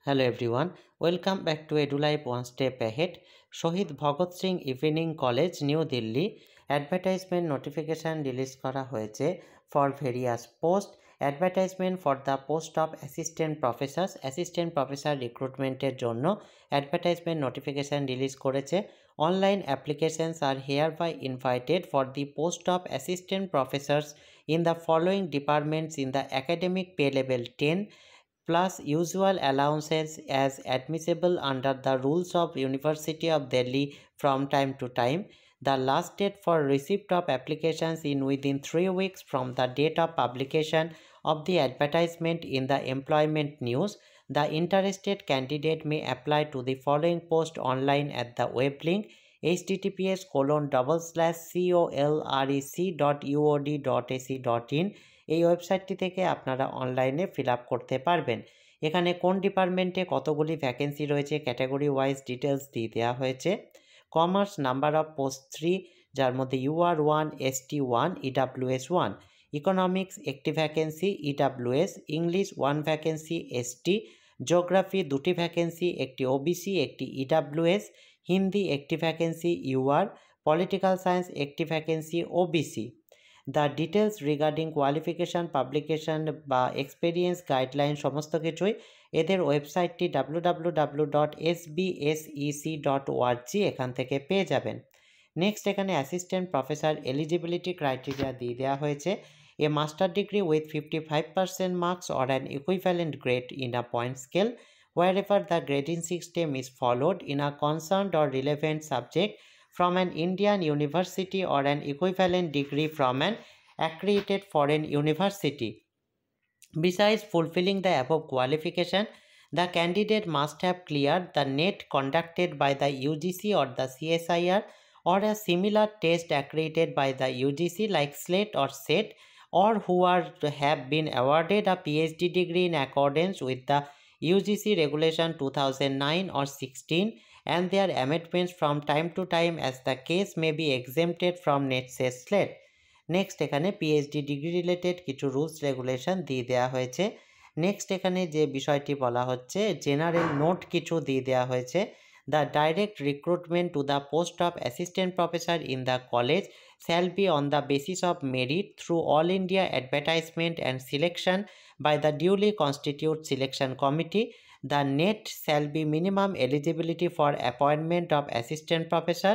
Hello everyone, welcome back to EduLife One Step Ahead. Shaheed Bhagat Singh evening college New Delhi advertisement notification release করা হয়েছে for various post. Advertisement for the post of assistant professor রিক্রুটমেন্টের জন্য advertisement notification release করেছে। Online applications are hereby invited for the post of assistant professors in the following departments in the academic pay level 10 plus usual allowances as admissible under the rules of University of Delhi from time to time. The last date for receipt of applications in within 3 weeks from the date of publication of the advertisement in the employment news. The interested candidate may apply to the following post online at the web link https://colrec.uod.ac.in। এই ওয়েবসাইটটি থেকে আপনারা অনলাইনে fill up করতে পারবেন। এখানে কোন ডিপার্টমেন্টে কতগুলি ভ্যাকেন্সি রয়েছে ক্যাটাগরি ওয়াইজ ডিটেলস দিয়ে দেওয়া হয়েছে। কমার্স নাম্বার অফ পোস্ট 3, যার মধ্যে UR 1, ST 1, EWS 1। ইকোনমিক্স একটি vacancy EWS, English 1 vacancy ST, geography 2টি ভ্যাকেন্সি, একটি OBC একটি EWS, হিন্দি একটি ভ্যাকেন্সি UR, পলিটিক্যাল সায়েন্স একটি vacancy OBC। The details regarding qualification, publication বা এক্সপেরিয়েন্স গাইডলাইন সমস্ত কিছুই এদের ওয়েবসাইটটি www.sbsec.org এখান থেকে পেয়ে যাবেন। নেক্সট এখানে অ্যাসিস্ট্যান্ট প্রফেসর এলিজিবিলিটি ক্রাইটেরিয়া দিয়ে দেওয়া হয়েছে। A master degree with 55% marks or an equivalent grade in a point scale wherever the grading system is followed in a concerned or relevant subject from an Indian university or an equivalent degree from an accredited foreign university. Besides fulfilling the above qualification, the candidate must have cleared the NET conducted by the UGC or the CSIR or a similar test accredited by the UGC like SLATE or SET, or who have been awarded a PhD degree in accordance with the UGC regulation 2009 or 16 and their amendments from time to time as the case may be exempted from NET SLATE. Next এখানে PhD degree related কিছু rules regulation দিয়ে দেওয়া হয়েছে। Next এখানে যে বিষয়টি বলা হচ্ছে জেনারেল নোট কিছু দিয়ে দেওয়া হয়েছে। The direct recruitment to the post of assistant professor in the college shall be on the basis of merit through all India advertisement and selection by the duly constituted selection committee. The NET shall be minimum eligibility for appointment of assistant professor.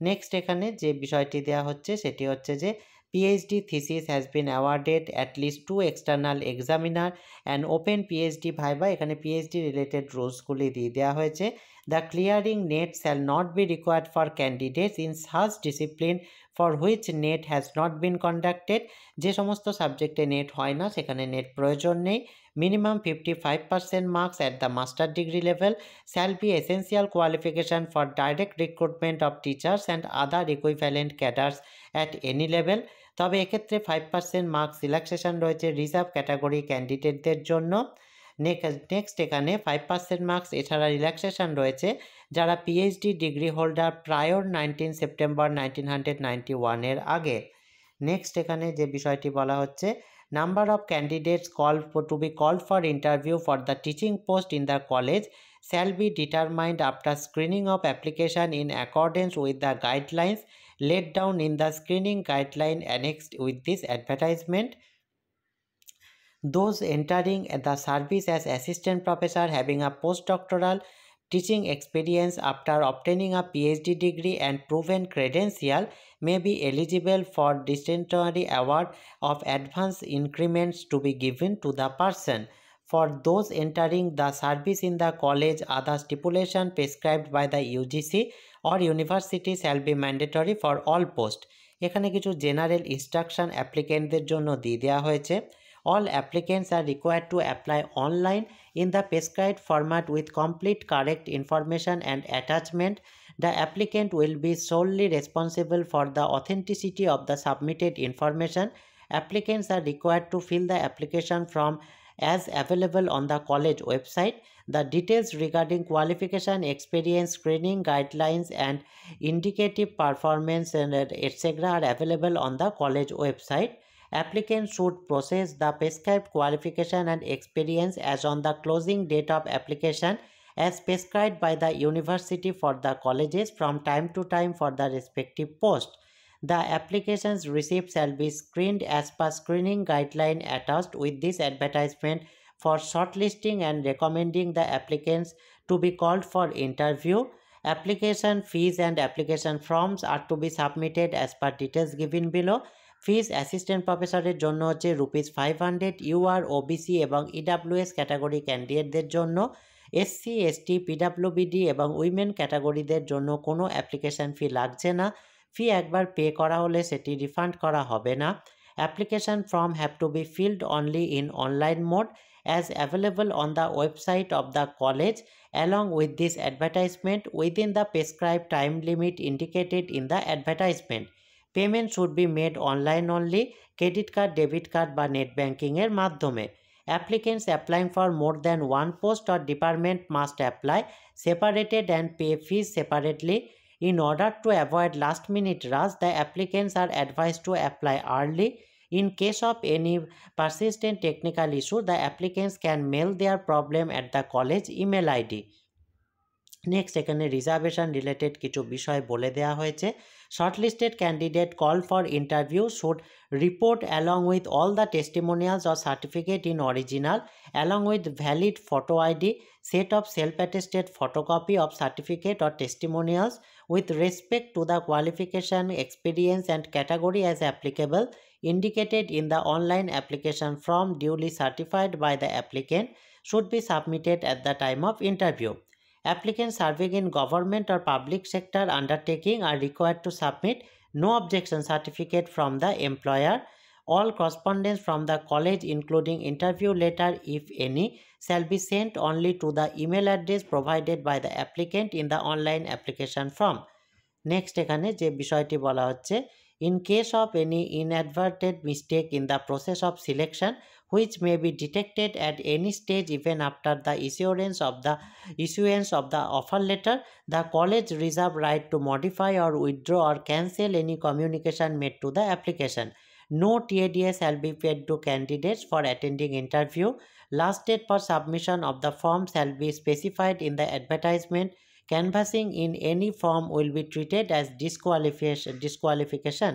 Next এখানে যে বিষয়টি দেওয়া হচ্ছে সেটি হচ্ছে যে PhD thesis has been awarded at least 2 external examiner and open PhD viva। এখানে PhD related রুলসগুলি দিয়ে দেওয়া হয়েছে। The clearing NET shall not be required for candidates in such discipline for which NET has not been conducted। যে সমস্ত সাবজেক্টে net হয় না সেখানে নেট প্রয়োজন নেই। Minimum 55% marks at the master degree level shall be essential qualification for direct recruitment of teachers and other equivalent cadres at any level। তবে এক্ষেত্রে 5% মার্কস রিল্যাক্সেশন রয়েছে রিজার্ভ ক্যাটাগরি ক্যান্ডিডেটদের জন্য। নেক্সট এখানে 5% মার্কস এছাড়া রিল্যাক্সেশন রয়েছে যারা PhD degree holder prior 19 September 1991 এর আগে। নেক্সট এখানে যে বিষয়টি বলা হচ্ছে number of candidates to be called for interview for the teaching post in the college shall be determined after screening of application in accordance with the guidelines laid down in the screening guideline annexed with this advertisement. Those entering the service as assistant professor having a postdoctoral teaching experience after obtaining a PhD degree and proven credential may be eligible for distinguished award of advance increments to be given to the person. For those entering the service in the college, other stipulation prescribed by the UGC or university shall be mandatory for all posts। এখানে কিছু general instruction অ্যাপ্লিকেন্টদের জন্য দিয়ে দেওয়া হয়েছে। All applicants are required to apply online in the prescribed format with complete correct information and attachment. The applicant will be solely responsible for the authenticity of the submitted information. Applicants are required to fill the application form as available on the college website. The details regarding qualification, experience, screening guidelines and indicative performance and etc. are available on the college website. Applicants should process the prescribed qualification and experience as on the closing date of application as prescribed by the university for the colleges from time to time for the respective post. The applications received shall be screened as per screening guideline attached with this advertisement for shortlisting and recommending the applicants to be called for interview. Application fees and application forms are to be submitted as per details given below. Fees assistant প্রফেসরের জন্য হচ্ছে ₹500, UR, OBC এবং EWS category ক্যান্ডিডেটদের জন্য, SC, ST, পিডাব্লিউবিডি এবং women ক্যাটাগরিদের জন্য কোনো application fee লাগছে না। ফি একবার পে করা হলে সেটি রিফান্ড করা হবে না। Application form have to B field only in online mode as available on the website of the college along with this advertisement within the prescribed time limit indicated in the advertisement. Payment should be made online only, credit card, debit card বা net ব্যাঙ্কিংয়ের মাধ্যমে। Applicants applying for more than one post or department must apply separated and pay fees separately. In order to avoid last minute rush, the applicants are advised to apply early. In case of any persistent technical issue, the applicants can mail their problem at the college email ID. Next এখানে reservation related কিছু বিষয় বলে দেওয়া হয়েছে। Shortlisted candidate call for interview should report along with all the testimonials or certificate in original along with valid photo ID, set of self-attested photocopy of certificate or testimonials with respect to the qualification, experience and category as applicable indicated in the online application form duly certified by the applicant should be submitted at the time of interview. Applicants serving in government or public sector undertaking are required to submit no objection certificate from the employer. All correspondence from the college including interview letter if any shall be sent only to the email address provided by the applicant in the online application form. Next এখানে যে বিষয়টি বলা হচ্ছে, in case of any inadvertent mistake in the process of selection which may be detected at any stage even after the issuance of the offer letter, the college reserve right to modify or withdraw or cancel any communication made to the application. No TADS shall be paid to candidates for attending interview. Last date for submission of the form shall be specified in the advertisement. Canvassing in any form will be treated as disqualification.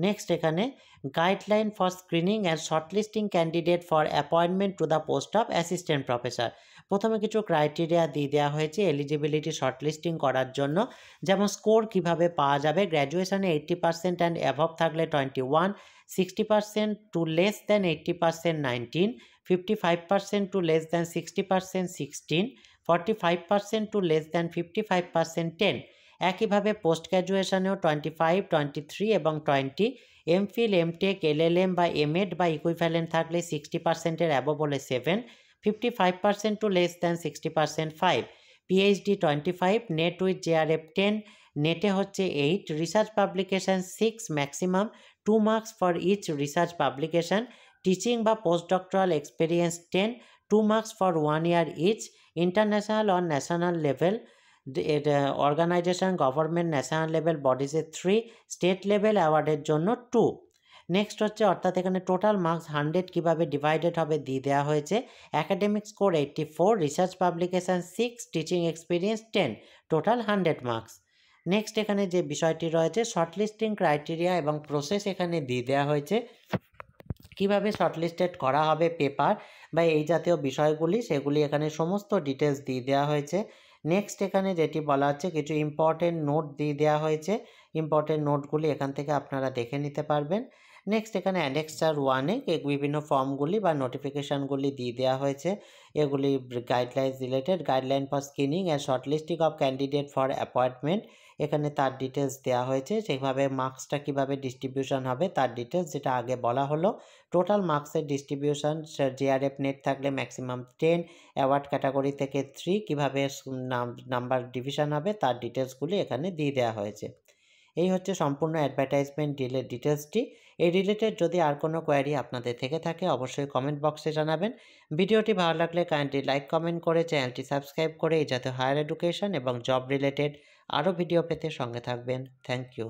Next এখানে guideline for screening and shortlisting candidate for appointment to the post of assistant professor. প্রথমে কিছু criteria দিয়ে দেওয়া হয়েছে eligibility শর্টলিস্টিং করার জন্য, যেমন score কিভাবে পাওয়া যাবে। গ্র্যাজুয়েশনে 80% অ্যান্ড অ্যাভভ থাকলে 21, 60% to less than 80% 19, 55% to less than 60% 16, 45% to less than 55% 10। একইভাবে পোস্ট গ্র্যাজুয়েশনেও 25, 23 এবং 20, এমফিল, এমটেক, এলএলএম বা এমএড বা ইকুইভ্যালেন্ট থাকলে 60%-এর অ্যাবভ হলে 7, 55% to less than 60% 5, PhD 25, NET with JRF 10, নেটে হচ্ছে 8, research publication 6, maximum 2 marks for each research publication, teaching বা post doctoral experience 10, 2 marks for 1 year each, international or national level organisation, government, national level বডিজে 3, state level অ্যাওয়ার্ডের জন্য 2। Next হচ্ছে অর্থাৎ এখানে total marks 100 কীভাবে ডিভাইডেড হবে দিয়ে দেওয়া হয়েছে। Academic score 84, research publication 6, teaching experience 10, total 100 marks. Next এখানে যে বিষয়টি রয়েছে শর্টলিস্টিং ক্রাইটেরিয়া এবং প্রসেস এখানে দিয়ে দেওয়া হয়েছে, কিভাবে শর্টলিস্টেড করা হবে পেপার বা এই জাতীয় বিষয়গুলি, সেগুলি এখানে সমস্ত ডিটেলস দিয়ে দেওয়া হয়েছে। নেক্সট এখানে যেটি বলা হচ্ছে কিছু ইম্পর্টেন্ট নোট দিয়ে দেওয়া হয়েছে, ইম্পর্টেন্ট নোটগুলি এখান থেকে আপনারা দেখে নিতে পারবেন। নেক্সট এখানে অ্যানেক্সার 1-এ বিভিন্ন ফর্মগুলি বা নোটিফিকেশানগুলি দিয়ে দেওয়া হয়েছে, এগুলি guidelines related, guideline for screening and shortlisting of candidate for appointment, এখানে তার ডিটেলস দেওয়া হয়েছে, সেভাবে মার্কসটা কীভাবে ডিস্ট্রিবিউশন হবে তার ডিটেলস যেটা আগে বলা হলো। টোটাল মার্কসের ডিস্ট্রিবিউশন জেআরএফ নেট থাকলে ম্যাক্সিমাম 10, অ্যাওয়ার্ড ক্যাটাগরি থেকে 3, কীভাবে নাম্বার ডিভিশন হবে তার ডিটেলসগুলি এখানে দিয়ে দেওয়া হয়েছে। এই হচ্ছে সম্পূর্ণ অ্যাডভার্টাইজমেন্ট ডিটেলসটি। এই রিলেটেড যদি আর কোনো কোয়ারি আপনাদের থেকে থাকে অবশ্যই কমেন্ট বক্সে জানাবেন। ভিডিওটি ভালো লাগলে কাইন্ডলি লাইক কমেন্ট করে চ্যানেলটি সাবস্ক্রাইব করে এই যাতে হায়ার এডুকেশন এবং জব রিলেটেড আরও ভিডিও পেতে সঙ্গে থাকবেন। Thank you.